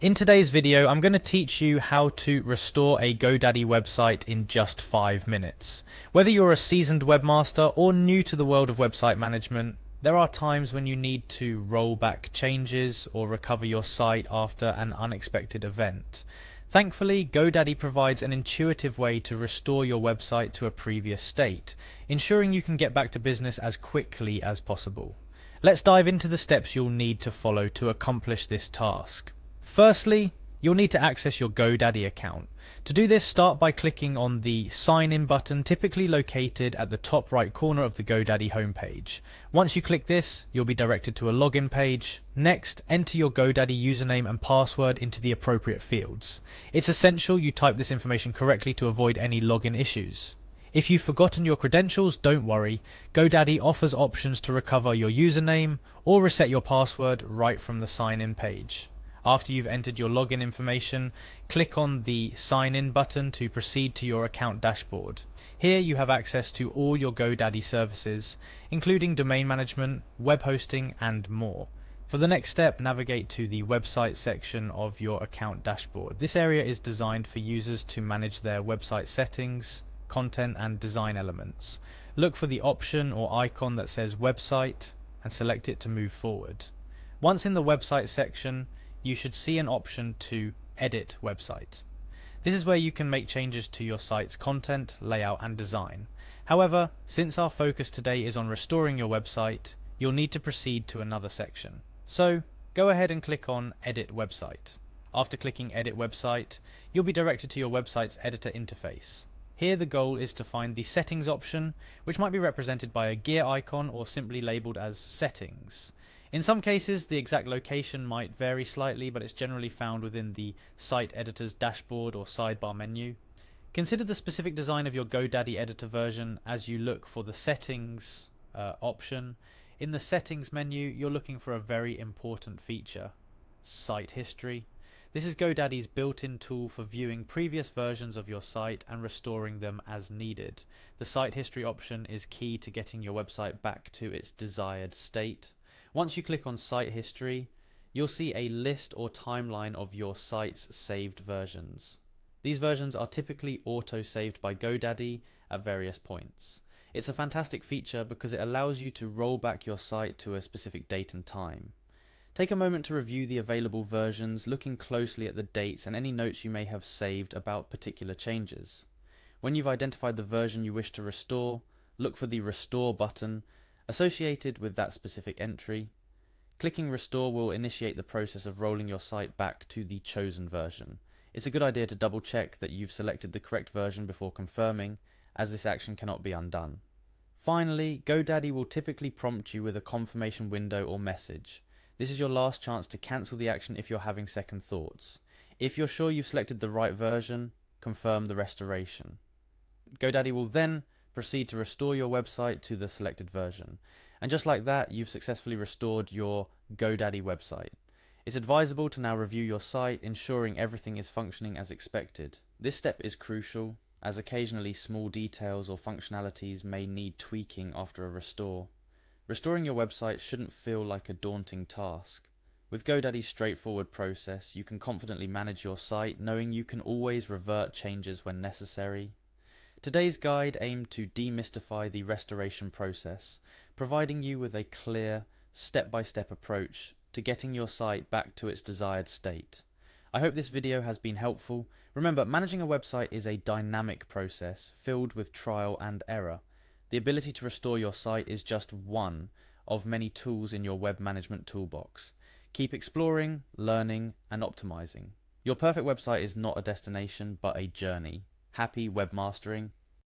In today's video, I'm going to teach you how to restore a GoDaddy website in just 5 minutes. Whether you're a seasoned webmaster or new to the world of website management, there are times when you need to roll back changes or recover your site after an unexpected event. Thankfully, GoDaddy provides an intuitive way to restore your website to a previous state, ensuring you can get back to business as quickly as possible. Let's dive into the steps you'll need to follow to accomplish this task. Firstly, you'll need to access your GoDaddy account. To do this, start by clicking on the Sign In button, typically located at the top right corner of the GoDaddy homepage. Once you click this, you'll be directed to a login page. Next, enter your GoDaddy username and password into the appropriate fields. It's essential you type this information correctly to avoid any login issues. If you've forgotten your credentials, don't worry. GoDaddy offers options to recover your username or reset your password right from the Sign In page. After you've entered your login information, click on the Sign In button to proceed to your account dashboard. Here you have access to all your GoDaddy services, including domain management, web hosting, and more. For the next step, navigate to the website section of your account dashboard. This area is designed for users to manage their website settings, content, and design elements. Look for the option or icon that says website and select it to move forward. Once in the website section, you should see an option to edit website. This is where you can make changes to your site's content, layout, and design. However, since our focus today is on restoring your website, you'll need to proceed to another section. So go ahead and click on Edit Website. After clicking Edit Website, you'll be directed to your website's editor interface. Here the goal is to find the Settings option, which might be represented by a gear icon or simply labeled as Settings. In some cases, the exact location might vary slightly, but it's generally found within the site editor's dashboard or sidebar menu. Consider the specific design of your GoDaddy editor version as you look for the Settings option. In the Settings menu, you're looking for a very important feature, Site History. This is GoDaddy's built-in tool for viewing previous versions of your site and restoring them as needed. The Site History option is key to getting your website back to its desired state. Once you click on Site History, you'll see a list or timeline of your site's saved versions. These versions are typically auto-saved by GoDaddy at various points. It's a fantastic feature because it allows you to roll back your site to a specific date and time. Take a moment to review the available versions, looking closely at the dates and any notes you may have saved about particular changes. When you've identified the version you wish to restore, look for the Restore button associated with that specific entry. Clicking Restore will initiate the process of rolling your site back to the chosen version. It's a good idea to double check that you've selected the correct version before confirming, as this action cannot be undone. Finally, GoDaddy will typically prompt you with a confirmation window or message. This is your last chance to cancel the action if you're having second thoughts. If you're sure you've selected the right version, confirm the restoration. GoDaddy will then proceed to restore your website to the selected version. And just like that, you've successfully restored your GoDaddy website. It's advisable to now review your site, ensuring everything is functioning as expected. This step is crucial, as occasionally small details or functionalities may need tweaking after a restore. Restoring your website shouldn't feel like a daunting task. With GoDaddy's straightforward process, you can confidently manage your site, knowing you can always revert changes when necessary. Today's guide aimed to demystify the restoration process, providing you with a clear, step-by-step approach to getting your site back to its desired state. I hope this video has been helpful. Remember, managing a website is a dynamic process filled with trial and error. The ability to restore your site is just one of many tools in your web management toolbox. Keep exploring, learning, and optimizing. Your perfect website is not a destination, but a journey. Happy webmastering.